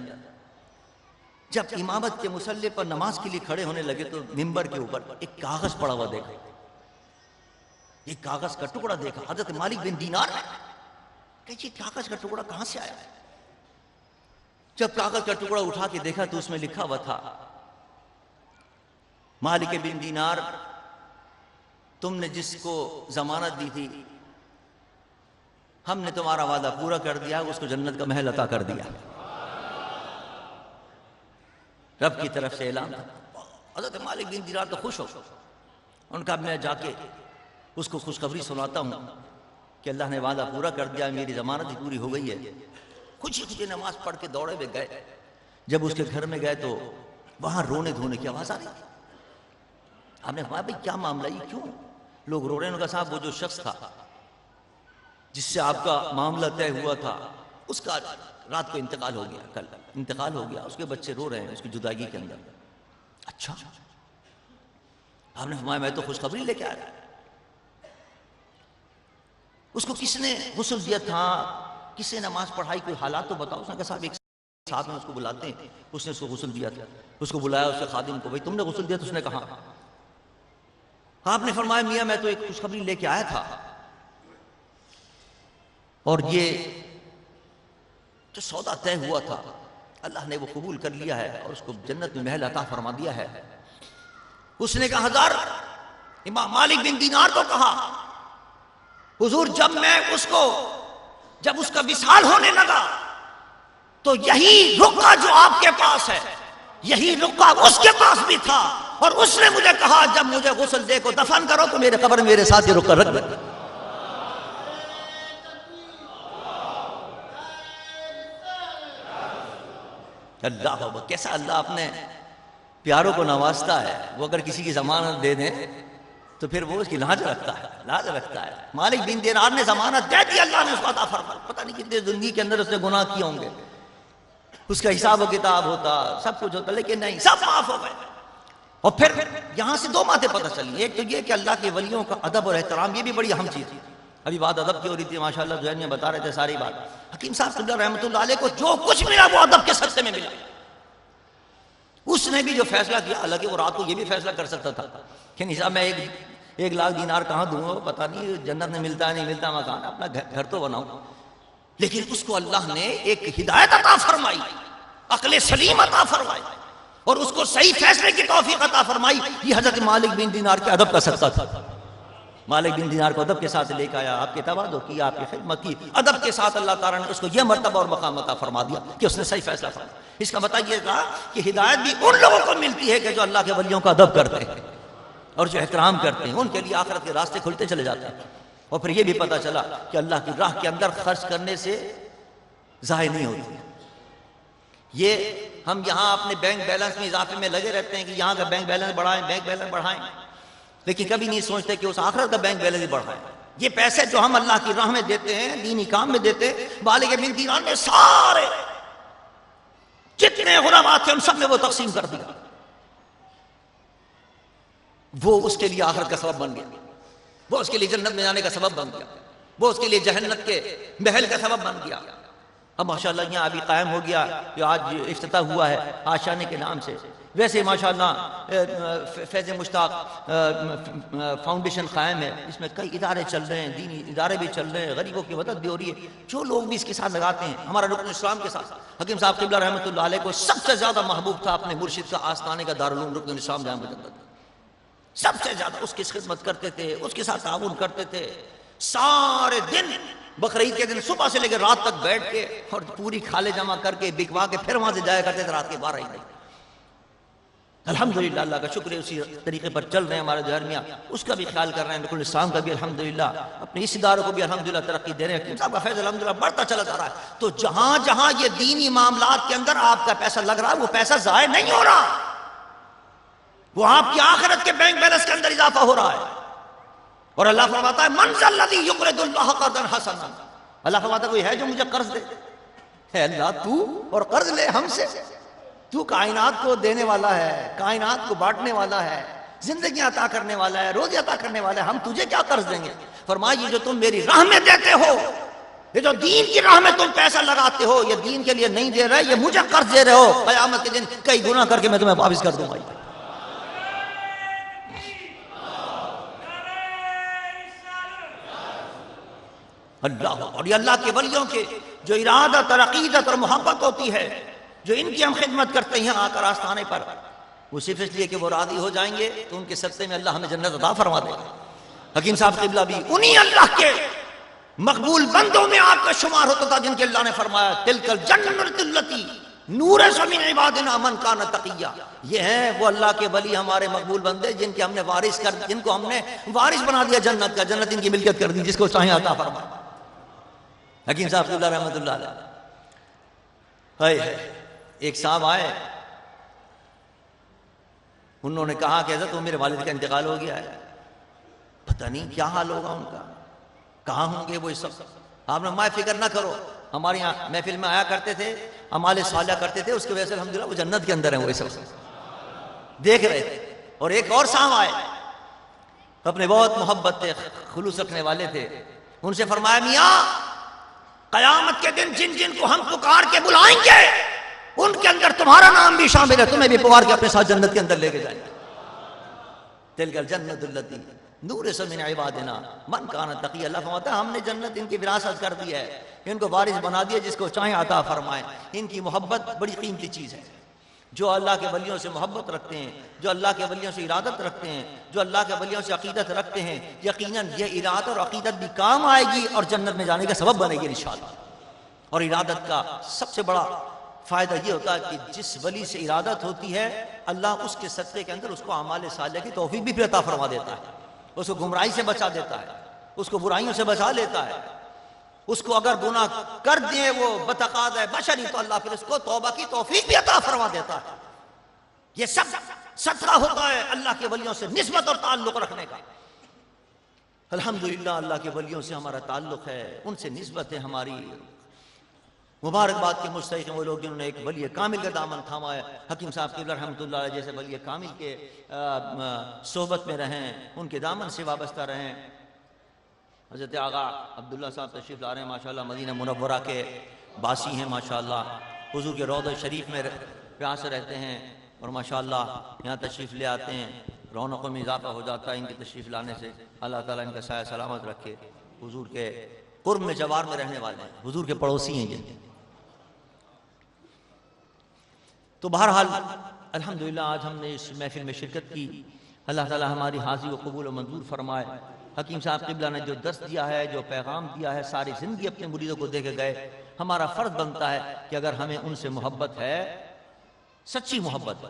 جب امامت کے مصلی پر نماز کے لیے کھڑے ہونے لگے تو منبر کے اوپر ایک کاغذ پڑا ہوا دیکھا. ایک کاغذ کا ٹکڑا دیکھا. حضرت مالک بن دینار کہ یہ کاغذ کا ٹکڑا کہاں سے آیا ہے؟ جب کاغذ کا ٹکڑا اٹھا کے دیکھا تو اس میں لکھا ہوا تھا مالک بن دینار، تم نے جس کو ضمانت دی تھی ہم نے تمہارا وعدہ پورا کر دیا، اس کو جنت کا محل عطا کر دیا. رب کی طرف سے اعلان تھا. حضرت مالک بن دینار تو خوش ہو. ان کا میں جا کے اس کو خوشخبری سناتا ہوں کہ اللہ نے وعدہ پورا کر دیا، میری ضمانت ہی پوری ہو گئی ہے. خوشی خوشی نماز پڑھ کے دوڑے ہوئے گئے. جب اس کے گھر میں گئے تو وہاں رونے دھونے کی آواز آ رہی تھی. آپ نے کہا بھائی کیا معاملہ، یہ کیوں لوگ رو رہے ہیں؟ ان کا صاحب وہ جو شخص تھا جس سے آپ کا معاملہ طے ہوا تھا اس کا رات کو انتقال ہو گیا، کل انتقال ہو گیا. اس کے بچے رو رہے ہیں اس کی جدائی کے اندر. اچھا. آپ نے فرمایا میں تو خوشخبری لے کے آیا. اس کو کس نے غسل دیا تھا، کس نے نماز پڑھائی، کوئی حالات تو بتاؤ. اس نے کہا صاحب ایک ساتھ میں اس کو بلاتے ہیں، اس نے اس کو غسل دیا تھا. اس کو بلایا اس کے خادم کو، بھائی تم نے غسل دیا؟ تو اس نے کہا. آپ نے فرمایا میاں میں تو ایک خوشخبری لے کے آیا تھا، اور یہ جو سودا طے ہوا تھا اللہ نے وہ قبول کر لیا ہے اور اس کو جنت میں محل عطا فرما دیا ہے. اس نے کہا حضرت امام مالک بن دینار کو کہا حضور جب اس کا وصال ہونے لگا تو یہی رقعہ جو آپ کے پاس ہے یہی رقعہ اس کے پاس بھی تھا، اور اس نے مجھے کہا جب مجھے غسل دے کو دفن کرو تو میرے قبر میرے ساتھ یہ رقعہ رکھ دے. اللہ کیسا اللہ اپنے پیاروں کو نوازتا ہے. وہ اگر کسی کی ضمانت دے دیں تو پھر وہ اس کی لاج رکھتا ہے. مالک بن دینار نے ضمانت دے دی، اللہ نے اس کو عطا فرمایا. پتہ نہیں کتنے زندگی کے اندر اس نے گناہ کیے ہوں گے، اس کا حساب و کتاب ہوتا، سب کچھ ہوتا، لیکن نہیں، سب معاف ہو گئے. اور پھر یہاں سے 2 باتیں پتہ چلی. ایک تو یہ کہ اللہ کے ولیوں کا ادب اور احترام، یہ بھی بڑی اہم چیز ہے. ابھی بات ادب کی ہو رہی تھی ماشاءاللہ، ذہن میں بتا رہے تھے ساری بات. حکیم صاحب صلی اللہ رحمۃ اللہ علیہ کو جو کچھ ملا وہ ادب کے صدقے میں ملا. اس نے بھی جو فیصلہ کیا، حالانکہ وہ رات کو یہ بھی فیصلہ کر سکتا تھا کہ نہیں صاحب میں 1,00,000 دینار کہاں دوں گا، پتہ نہیں جنت میں ملتا ہے نہیں ملتا، مکان اپنا گھر تو بناؤں. لیکن اس کو اللہ نے ایک ہدایت عطا فرمائی، عقل سلیم عطا فرمائی، اور اس کو صحیح فیصلے کی توفیق عطا فرمائی. یہ حضرت مالک بن دینار کے ادب کا صدقہ تھا. مالک بن دینار کو ادب کے ساتھ لے کے آیا، آپ کے تواضع کی، آپ کی خدمت کی، ادب کے ساتھ اللہ تعالیٰ نے اس کو یہ مرتبہ اور مقام عطا فرما دیا کہ اس نے صحیح فیصلہ فرمایا. اس کا مطلب یہ تھا کہ ہدایت بھی ان لوگوں کو ملتی ہے کہ جو اللہ کے ولیوں کا ادب کرتے ہیں اور جو احترام کرتے ہیں، ان کے لیے آخرت کے راستے کھلتے چلے جاتے ہیں. اور پھر یہ بھی پتہ چلا کہ اللہ کی راہ کے اندر خرچ کرنے سے ضائع نہیں ہوتی. یہ ہم یہاں اپنے بینک بیلنس میں اضافے میں لگے رہتے ہیں کہ یہاں کا بینک بیلنس بڑھائیں، بینک بیلنس بڑھائیں، لیکن کبھی نہیں سوچتے کہ اس آخرت کا بینک بیلنس ہی بڑھائیں. یہ پیسے جو ہم اللہ کی راہ میں دیتے ہیں، دینی کام میں دیتے ہیں، بالغ بن دینار نے سارے جتنے غربات تھے ان سب نے وہ تقسیم کر دیا. وہ اس کے لیے آخرت کا سبب بن گیا، وہ اس کے لیے جنت میں جانے کا سبب بن گیا، وہ اس کے لیے جہنت کے محل کا سبب بن گیا. اب ماشاءاللہ یہاں ابھی قائم ہو گیا جو آج افتتاح ہوا ہے آشانے کے نام سے. ویسے ماشاءاللہ فیض مشتاق فاؤنڈیشن قائم ہے، اس میں کئی ادارے چل رہے ہیں، دینی ادارے بھی چل رہے ہیں، غریبوں کی مدد بھی ہو رہی ہے. جو لوگ بھی اس کے ساتھ لگاتے ہیں، ہمارا رکن اسلام کے ساتھ حکیم صاحب قبلہ رحمۃ اللہ علیہ کو سب سے زیادہ محبوب تھا اپنے مرشد کا آستانے کا دارالعلوم رکن اسلام جامع مجدد. سب سے زیادہ اس کی خدمت کرتے تھے، اس کے ساتھ تعاون کرتے تھے. سارے دن بقرعید کے دن صبح سے لے کے رات تک بیٹھ کے اور پوری کھالے جمع کر کے بکوا کے پھر وہاں سے جایا کرتے تھے رات کے 12 بجے. الحمدللہ اللہ کا شکر ہے اسی طریقے پر چل رہے ہیں ہمارے درمیان. اس کا بھی خیال کر رہے ہیں، رکن الاسلام کا بھی الحمدللہ، اپنے اس اداروں کو بھی الحمدللہ ترقی دے رہے ہیں. صاحب کا فیض الحمدللہ بڑھتا چلا جا رہا ہے. تو جہاں جہاں یہ دینی معاملات کے اندر آپ کا پیسہ لگ رہا ہے وہ پیسہ ضائع نہیں ہو رہا، وہ آپ کی آخرت کے بینک بیلنس کے اندر اضافہ ہو رہا ہے. اور اللہ فرماتا ہے من ذا الذی یقرض اللہ قرضا حسنا. اللہ فرماتا ہے کوئی ہے جو مجھے قرض دے؟ ہے اللہ تو، اور قرض لے ہم سے. تو کائنات کو دینے والا ہے، کائنات کو بانٹنے والا ہے، زندگی عطا کرنے والا ہے، روزی عطا کرنے والا ہے، ہم تجھے کیا قرض دیں گے؟ فرمایا یہ جو تم میری راہ میں دیتے ہو، یہ جو دین کی راہ میں تم پیسہ لگاتے ہو، یہ دین کے لیے نہیں دے رہے، یہ مجھے قرض دے رہے ہو. قیامت کے دن کئی گناہ کر کے میں تمہیں واپس کر دوں گا. اللہ. اور یہ اللہ کے ولیوں کے جو ارادت اور عقیدت اور محبت ہوتی ہے، جو ان کی ہم خدمت کرتے ہیں آ کر آستانے پر، وہ صرف اس لیے کہ وہ راضی ہو جائیں گے تو ان کے صدقے میں اللہ ہمیں جنت عطا فرما دے گا. حکیم صاحب قبلہ بھی انہی اللہ کے مقبول بندوں میں آپ کا شمار ہوتا تھا جن کے اللہ نے فرمایا تلک الجنۃ التی نورث من عبادنا من کان تقیا. یہ ہیں وہ اللہ کے ولی، ہمارے مقبول بندے جن کے ہم نے وارث کر، جن کو ہم نے وارث بنا دیا جنت کا، جنت ان کی ملکیت کر دی، جس کو چاہیں عطا فرما. حکیم صاحب قبلہ رحمۃ اللہ علیہ ایک صاحب آئے، انہوں نے کہا کہ حضرت وہ میرے والد کا انتقال ہو گیا ہے، پتہ نہیں کیا حال ہوگا ان کا، کہاں ہوں گے وہ اس وقت. آپ نے ماں فکر نہ کرو، ہمارے یہاں محفل میں آیا کرتے تھے، اعمال صالحہ کرتے تھے، اس کی وجہ سے الحمدللہ وہ جنت کے اندر ہیں، وہ اس وقت دیکھ رہے تھے. اور ایک اور صاحب آئے، اپنے بہت محبت تھے، خلوص رکھنے والے تھے، ان سے فرمایا میاں قیامت کے دن جن جن کو ہم پکار کے بلائیں گے ان کے اندر تمہارا نام بھی شامل ہے، تمہیں بھی پکار کے اپنے ساتھ جنت کے اندر لے کے جائیں گے. تلک الجنۃ التی نورث من عبادنا من کان تقی. اللہ فرماتا ہے ہم نے جنت ان کی وراثت کر دی ہے، ان کو وارث بنا دیا، جس کو چاہیں عطا فرمائیں. ان کی محبت بڑی قیمتی چیز ہے. جو اللہ کے ولیوں سے محبت رکھتے ہیں، جو اللہ کے ولیوں سے ارادت رکھتے ہیں، جو اللہ کے ولیوں سے عقیدت رکھتے ہیں، یقیناً یہ ارادت اور عقیدت بھی کام آئے گی اور جنت میں جانے کا سبب بنے گی انشاءاللہ. اور ارادت کا سب سے بڑا فائدہ یہ ہوتا ہے کہ جس ولی سے ارادت ہوتی ہے اللہ اس کے صدقے کے اندر اس کو اعمال صالحہ کی توفیق بھی عطا فرما دیتا ہے، اس کو گمراہی سے بچا دیتا ہے، اس کو برائیوں سے بچا لیتا ہے. اس کو اگر گناہ کر دیں وہ بتقاضۂ بشری تو اللہ پھر اس کو توبہ کی توفیق بھی عطا فرما دیتا ہے. یہ سب صدقہ ہوتا ہے اللہ کے ولیوں سے نسبت اور تعلق رکھنے کا. الحمدللہ اللہ کے ولیوں سے ہمارا تعلق ہے، ان سے نسبت ہے ہماری. مبارکباد کے مستحق ہیں وہ لوگ جنہوں نے ایک ولی کامل کا دامن تھاما ہے. حکیم صاحب قبلہ رحمۃ اللہ علیہ جیسے ولی کامل کے صحبت میں رہیں، ان کے دامن سے وابستہ رہیں. حضرت آغا عبداللہ صاحب تشریف لا رہے ہیں ماشاءاللہ، مدینہ منورہ کے باسی ہیں ماشاءاللہ، حضور کے روضہ شریف میں پیار سے رہتے ہیں اور ماشاءاللہ یہاں تشریف لے آتے ہیں. رونقوں میں اضافہ ہو جاتا ہے ان کے تشریف لانے سے. اللہ تعالیٰ ان کا سایہ سلامت رکھے. حضور کے قرب میں جوار میں رہنے والے ہیں، حضور کے پڑوسی ہیں یہ. تو بہرحال الحمدللہ آج ہم نے اس محفل میں شرکت کی. اللہ تعالیٰ ہماری حاضری کو قبول و منظور فرمائے. حکیم صاحب قبلہ نے جو درس دیا ہے، جو پیغام دیا ہے، ساری زندگی اپنے مریدوں کو دے کے گئے. ہمارا فرض بنتا ہے کہ اگر ہمیں ان سے محبت ہے، سچی محبت ہے،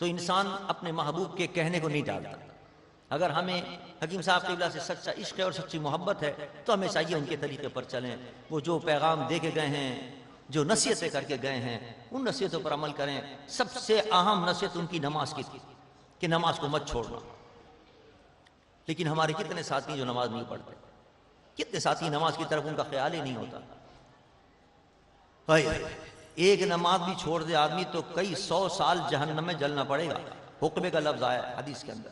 تو انسان اپنے محبوب کے کہنے کو نہیں ٹالتا. اگر ہمیں حکیم صاحب قبلہ سے سچا عشق ہے اور سچی محبت ہے تو ہمیں چاہیے ان کے طریقے پر چلیں. وہ جو پیغام دے کے گئے ہیں، جو نصیحتیں کر کے گئے ہیں، ان نصیحتوں پر عمل کریں. سب سے اہم نصیحت ان کی نماز کی تھی کہ نماز کو مت چھوڑنا. لیکن ہمارے کتنے ساتھی جو نماز نہیں پڑھتے، کتنے ساتھی نماز کی طرف ان کا خیال ہی نہیں ہوتا. ایک نماز بھی چھوڑ دے آدمی تو کئی 100 سال جہنم میں جلنا پڑے گا. حکمے کا لفظ آیا حدیث کے اندر.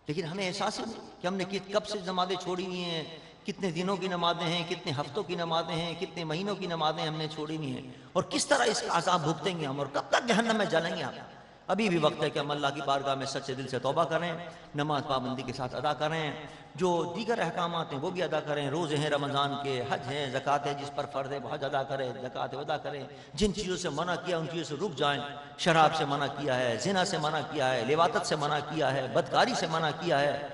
لیکن ہمیں احساس ہی نہیں کہ ہم نے کب سے نمازیں چھوڑی ہوئی ہیں، کتنے دنوں کی نمازیں ہیں، کتنے ہفتوں کی نمازیں ہیں، کتنے مہینوں کی نمازیں ہم نے چھوڑی ہوئی ہیں، اور کس طرح اس کا عذاب بھگتیں گے ہم، اور کب تک جہنم میں جلیں گے ہم. ابھی بھی وقت ہے کہ ہم اللہ کی بارگاہ میں سچے دل سے توبہ کریں، نماز پابندی کے ساتھ ادا کریں، جو دیگر احکامات ہیں وہ بھی ادا کریں. روزے ہیں رمضان کے، حج ہیں، زکوٰۃ ہے جس پر فرض ہے وہ حج ادا کریں، زکوٰۃ ادا کریں. جن چیزوں سے منع کیا ان چیزوں سے رک جائیں. شراب سے منع کیا ہے، زنا سے منع کیا ہے، لواطت سے منع کیا ہے، بدکاری سے منع کیا ہے،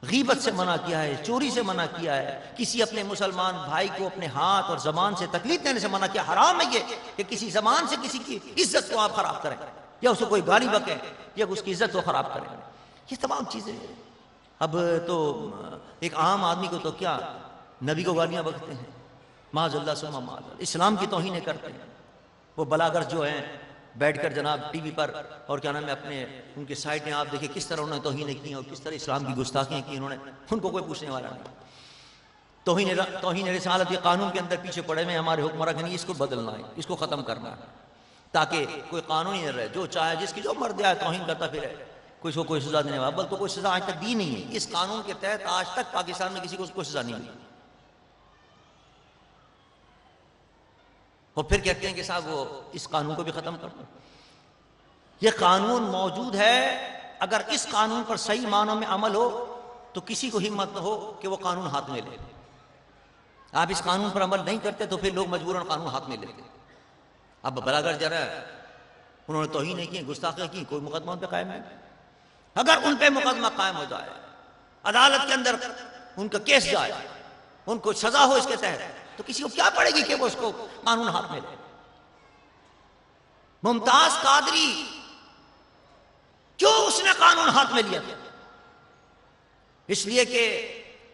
غیبت سے منع کیا ہے، چوری سے منع کیا ہے، کسی اپنے مسلمان بھائی کو اپنے ہاتھ اور زبان سے تکلیف دینے سے منع کیا. حرام ہے یہ کہ کسی زبان سے کسی کی عزت کو آپ خراب کریں، یا اسے کوئی گالی بکیں، یا اس کی عزت کو خراب کریں. یہ تمام چیزیں اب تو ایک عام آدمی کو تو کیا، نبی کو گالیاں بکتے ہیں، معاذ اللہ ثم معاذ اللہ، اسلام کی توہینیں کرتے ہیں. وہ بلاگر جو ہیں بیٹھ کر جناب ٹی وی پر اور کیا نام ہے اپنے ان کے سائٹ میں آپ دیکھیں کس طرح انہوں نے توہینیں کی اور کس طرح اسلام کی گستاخیاں کی انہوں نے. ان کو کوئی پوچھنے والا نہیں. توہین رسالت یہ قانون کے اندر پیچھے پڑے ہوئے ہمارے حکمراں کہ نہیں اس کو بدلنا ہے، اس کو ختم کرنا ہے، تاکہ کوئی قانون ہی نہ رہے. جو چاہے جس کی جو مرد آئے توہین کرتا پھرے، کوئی کو کوئی سزا دینے والا. بل تو کوئی سزا آج تک دی نہیں ہے. اس قانون کے تحت آج تک پاکستان میں کسی کو کوئی سزا نہیں دی. اور پھر کہتے ہیں کہ صاحب وہ اس قانون کو بھی ختم کر دو. یہ قانون موجود ہے، اگر اس قانون پر صحیح معنوں میں عمل ہو تو کسی کو ہمت نہ ہو کہ وہ قانون ہاتھ میں لے. آپ اس قانون پر عمل نہیں کرتے تو پھر لوگ مجبوراً قانون ہاتھ میں لیتے. اب بلاگر جا رہا ہے، انہوں نے توہینیں کی، گستاخیاں کی، کوئی مقدمہ ان پہ قائم نہیں. اگر ان پہ مقدمہ قائم ہو جائے، عدالت کے اندر ان کا کیس جائے، ان کو سزا ہو اس کے تحت، تو کسی کو کیا پڑے گی کہ وہ اس کو قانون ہاتھ میں لے. ممتاز قادری کیوں اس نے قانون ہاتھ میں لیا تھا؟ اس لیے کہ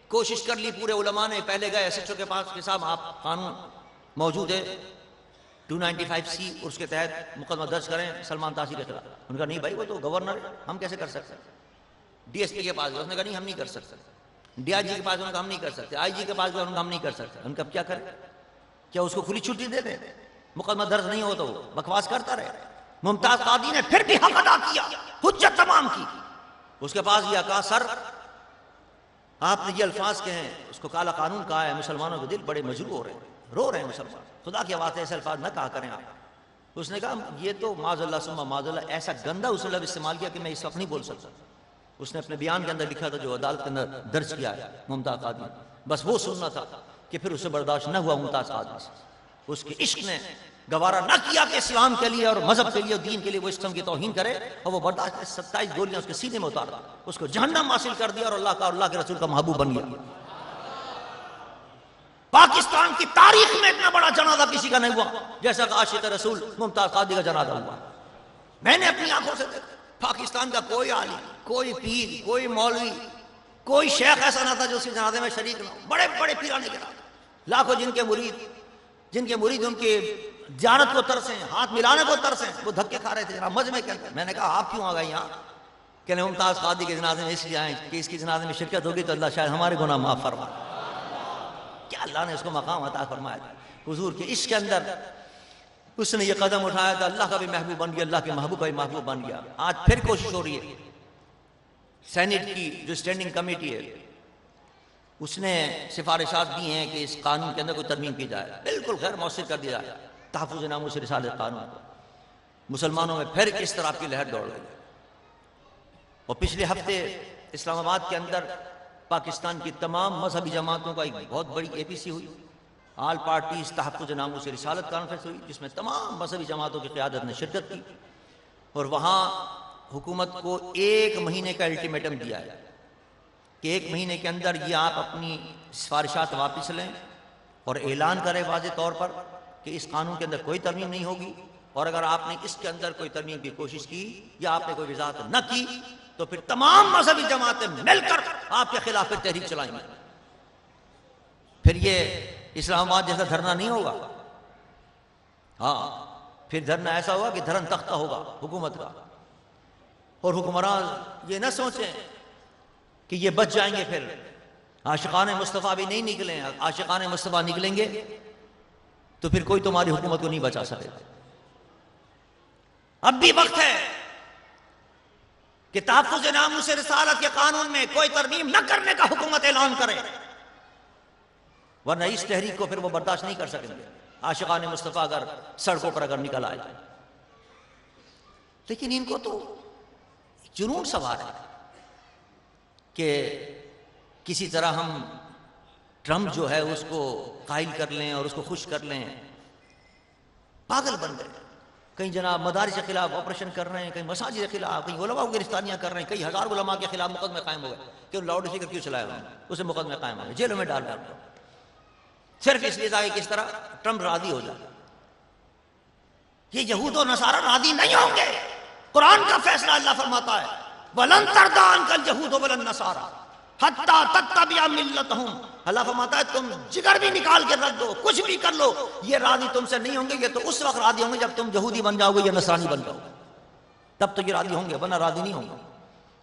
کوشش کر لی پورے علماء نے. پہلے گئے ایس ایچ او کے پاس کہ صاحب آپ قانون موجود ہے 295C، اس کے تحت مقدمہ درج کریں سلمان تاثیر کے خلاف. ان کا نہیں بھائی وہ تو گورنر ہے، ہم کیسے کر سکتے ہیں. ڈی ایس پی کے پاس گئے، اس نے کہا نہیں ہم نہیں کر سکتے. ڈی آئی جی کے پاس ہم نہیں کر سکتے. آئی جی کے پاس گئے، ہم نہیں کر سکتے. ان کا کیا کریں؟ کیا اس کو کھلی چھٹی دے دیں؟ مقدمہ درج نہیں ہو تو وہ بکواس کرتا رہے. ممتاز قاضی نے پھر بھی حق ادا کیا، حجت تمام کی. اس کے پاس یہ کہا سر آپ نے یہ الفاظ کہے ہیں، اس کو کالا قانون کہا ہے، مسلمانوں کے دل بڑے مجروح ہو رہے ہیں، رو رہے ہیں مسلمان، خدا کی آواز ایسے الفاظ نہ کہا کریں آپ. اس نے کہا یہ تو معاذ اللہ ثم معاذ اللہ ایسا گندا اس نے لفظ استعمال کیا کہ میں اس وقت نہیں بول سکتا. اس نے اپنے بیان کے اندر لکھا تھا جو عدالت کے اندر درج کیا ہے ممتاز قاضی، بس وہ سننا تھا کہ پھر اسے برداشت نہ ہوا ممتاز قاضی سے. اس کے عشق نے گوارا نہ کیا کہ اسلام کے لیے اور مذہب کے لیے اور دین کے لیے وہ اس قسم کی توہین کرے، اور وہ برداشت 27 گولیاں اس کے سینے میں اتارا، اس کو جہنم حاصل کر دیا اور اللہ کا اور اللہ کے رسول کا محبوب بن گیا. پاکستان کی تاریخ میں اتنا بڑا جنازہ کسی کا نہیں ہوا جیسا کہ عاشق رسول ممتاز قاضی کا جنازہ ہوا. میں نے اپنی آنکھوں سے دیکھا. پاکستان کا کوئی عالم، کوئی پیر، کوئی مولوی، کوئی شیخ ایسا نہ تھا جو اس کے جنازے میں شریک نہ ہو. بڑے بڑے پیرانے کے لاکھوں جن کے مرید ان کے زیارت کو ترسیں، ہاتھ ملانے کو ترسیں، وہ دھکے کھا رہے تھے جناب مجمع کے اندر. میں نے کہا آپ کیوں آ گئے یہاں؟ کہ ممتاز قاضی کے جنازے میں اس لیے آئے کہ اس کی جنازے میں شرکت ہوگی تو اللہ شاید ہمارے گناہ معاف فرمائے. کیا اللہ نے اس کو مقام عطا فرمایا تھا حضور کے عشق کے اندر. اس نے یہ قدم اٹھایا تھا، اللہ کا بھی محبوب بن گیا، اللہ کے محبوب کا بھی محبوب بن گیا. آج پھر کوشش ہو رہی ہے، سینٹ کی جو اسٹینڈنگ کمیٹی ہے اس نے سفارشات دی ہیں کہ اس قانون کے اندر کوئی ترمیم کی جائے، بالکل غیر مؤثر کر دیا جائے تحفظ ناموس رسالت قانون کو. مسلمانوں میں پھر کس طرح کی لہر دوڑ گئی. اور پچھلے ہفتے اسلام آباد کے اندر پاکستان کی تمام مذہبی جماعتوں کا ایک بہت بڑی APC ہوئی، آل پارٹیز تحفظ ناموس رسالت کانفرنس ہوئی، جس میں تمام مذہبی جماعتوں کی قیادت نے شرکت کی. اور وہاں حکومت کو 1 مہینے کا الٹیمیٹم دیا ہے کہ 1 مہینے کے اندر یہ آپ اپنی سفارشات واپس لیں اور اعلان کریں واضح طور پر کہ اس قانون کے اندر کوئی ترمیم نہیں ہوگی اور اگر آپ نے اس کے اندر کوئی ترمیم کی کوشش کی یا آپ نے کوئی وضاحت نہ کی تو پھر تمام مذہبی جماعتیں مل کر آپ کے خلاف تحریک چلائیں گے. پھر یہ اسلام آباد جیسا دھرنا نہیں ہوگا. ہاں پھر دھرنا ایسا ہوگا کہ دھرم تختہ ہوگا حکومت کا. اور حکمران یہ نہ سوچیں کہ یہ بچ جائیں گے. پھر عاشقان مصطفیٰ بھی نہیں نکلیں. عاشقان مصطفیٰ نکلیں گے تو پھر کوئی تمہاری حکومت کو نہیں بچا سکے. اب بھی وقت ہے کہ تحفظ ناموس رسالت کے قانون میں کوئی ترمیم نہ کرنے کا حکومت اعلان کرے، ورنہ اس تحریک کو پھر وہ برداشت نہیں کر سکیں گے. عاشقان مصطفیٰ اگر سڑکوں پر اگر نکل آئے. لیکن ان کو تو جنون سوار ہے کہ کسی طرح ہم ٹرمپ جو ہے اس کو قائل کر لیں اور اس کو خوش کر لیں. پاگل بن گئے. کہیں جناب مدارس کے خلاف آپریشن کر رہے ہیں، کہیں مساجد کے خلاف، کہیں علماء کو گرفتاریاں کر رہے ہیں، کئی ہزار علماء کے خلاف مقدمے قائم ہو گئے کہ لاؤڈ اسپیکر کیوں چلایا انہوں نے، اسے مقدمے قائم ہو گئے، جیلوں میں ڈال رہے ہیں صرف اس لیے تاکہ کس طرح ٹرمپ راضی ہو جائے. یہ یہود و نصارہ راضی نہیں ہوں گے. قرآن کا فیصلہ اللہ فرماتا ہے وَلَن تَرْضَىٰ عَنْكَ الْيَهُودُ وَلَا النَّصَارَىٰ حَتَّىٰ تَتَّبِعَ مِلَّتَهُمْ. اللہ فرماتا ہے تم جگر بھی نکال کے رکھ دو، کچھ بھی کر لو، یہ راضی تم سے نہیں ہوں گے. یہ تو اس وقت راضی ہوں گے جب تم یہودی بن جاؤ گے یا نصرانی بن جاؤ گے، تب تو یہ راضی ہوں گے، ورنہ راضی نہیں ہوں گے.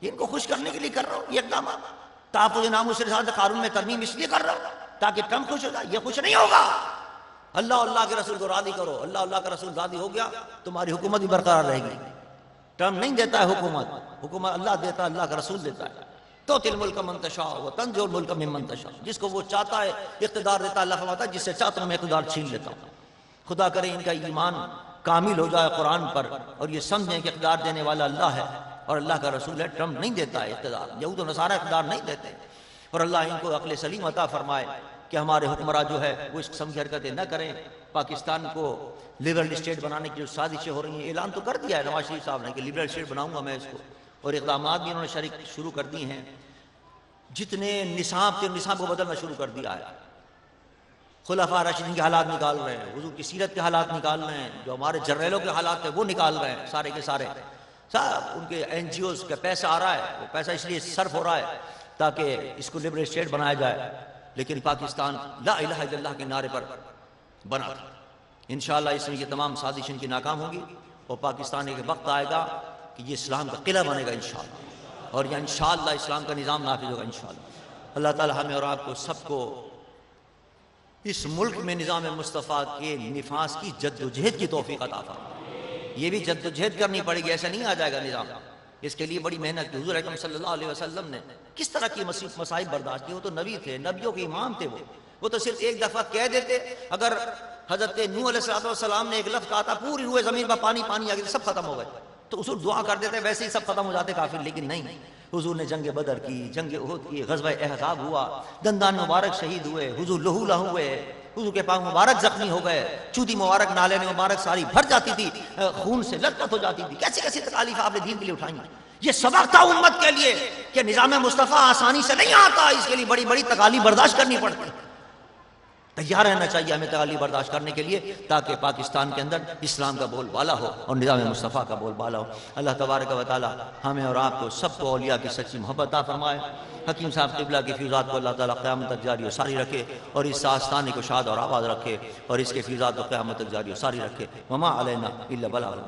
یہ ان کو خوش کرنے کے لیے کر رہا ہوں یہ اقدامات. تحفظ ناموس رسالت قانون میں ترمیم اس لیے کر رہا ہوں تاکہ ٹرمپ خوش ہو جائے. یہ خوش نہیں ہوگا. اللہ اللہ کے رسول کو راضی کرو. اللہ اللہ کا رسول راضی ہو گیا تمہاری حکومت بھی برقرار رہے گی. ٹرمپ نہیں دیتا ہے حکومت اللہ دیتا ہے، اللہ کا رسول دیتا ہے. تو تل ملک من تشاء و تنزع الملک ممن تشاء. جس کو وہ چاہتا ہے اقتدار دیتا ہے. اللہ فرماتا ہے جس سے چاہتا ہوں میں اقتدار چھین لیتا ہوں. خدا کرے ان کا ایمان کامل ہو جائے قرآن پر اور یہ سمجھیں کہ اقتدار دینے والا اللہ ہے اور اللہ کا رسول ہے. ٹرمپ نہیں دیتا ہے اقتدار. یہود و نصارہ اقتدار نہیں دیتے. اور اللہ ان کو عقل سلیم عطا فرمائے کہ ہمارے حکمراں جو ہے وہ اس قسم کی حرکتیں نہ کریں. پاکستان کو لبرل اسٹیٹ بنانے کی جو سازشیں ہو رہی ہیں، اعلان تو کر دیا ہے نواز شریف صاحب نے کہ لبرل اسٹیٹ بناؤں گا میں اس کو، اور اقدامات بھی انہوں نے شریک شروع کر دی ہیں. جتنے نصاب تھے نصاب کو بدلنا شروع کر دیا ہے. خلفاء راشدین کے حالات نکال رہے ہیں، حضور کی سیرت کے حالات نکال رہے ہیں، جو ہمارے جرنیلوں کے حالات تھے وہ نکال رہے ہیں سارے کے سارے. ان کے این جی اوز کا پیسہ آ رہا ہے، وہ پیسہ اس لیے صرف ہو رہا ہے تاکہ اس کو لبرل اسٹیٹ بنایا جائے. لیکن پاکستان لا الہ الا اللہ کے نعرے پر بنا تھا. انشاءاللہ اس میں یہ تمام سازشیں ان کی ناکام ہوگی اور پاکستان ایک وقت آئے گا کہ یہ اسلام کا قلعہ بنے گا انشاءاللہ، اور یہ انشاءاللہ اسلام کا نظام نافذ ہوگا انشاءاللہ. اللہ تعالی ہمیں اور آپ کو سب کو اس ملک میں نظام مصطفیٰ کے نفاذ کی جد و جہد کی توفیق عطا فرمائے. یہ بھی جد و جہد کرنی پڑے گی، ایسا نہیں آ جائے گا نظام. اس کے لیے بڑی محنت کی. حضور اکرم صلی اللہ علیہ وسلم نے کس طرح کی مصائب برداشت کی. وہ تو نبی تھے، نبیوں کے امام تھے. وہ تو صرف ایک دفعہ کہہ دیتے. اگر حضرت نوح علیہ السلام نے ایک لفظ کہا تھا پوری روئے زمین پر پانی پانی آ گیا، سب ختم ہو گئے. تو حضور دعا کر دیتے ویسے ہی سب ختم ہو جاتے کافر. لیکن نہیں، حضور نے جنگ بدر کی، جنگ احد کی، غزوہ احزاب ہوا، دندان مبارک شہید ہوئے، حضور لہو لہو ہوئے، حضور کے پاؤں مبارک زخمی ہو گئے، چودی مبارک نالے میں مبارک ساری بھر جاتی تھی، خون سے لطمت ہو جاتی تھی. کیسی کیسی تکالیف آپ نے دین کے لیے اٹھائی. یہ سبق تھا امت کے لیے کہ نظام مصطفیٰ آسانی سے نہیں آتا، اس کے لیے بڑی بڑی تکالیف برداشت کرنی پڑتی. تیار رہنا چاہیے ہمیں تکالیف برداشت کرنے کے لیے تاکہ پاکستان کے اندر اسلام کا بول بالا ہو اور نظام مصطفیٰ کا بول بالا ہو. اللہ تبارک و تعالی ہمیں اور آپ کو سب کو اولیاء کی سچی محبت عطا فرمائے. حکیم صاحب قبلہ کی فیضات کو اللہ تعالیٰ قیامت تک جاری و ساری رکھے اور اس آستانے کو شاد اور آباد رکھے اور اس کے فیضات کو قیامت تک جاری و ساری رکھے. وما علینا الا البلاغ.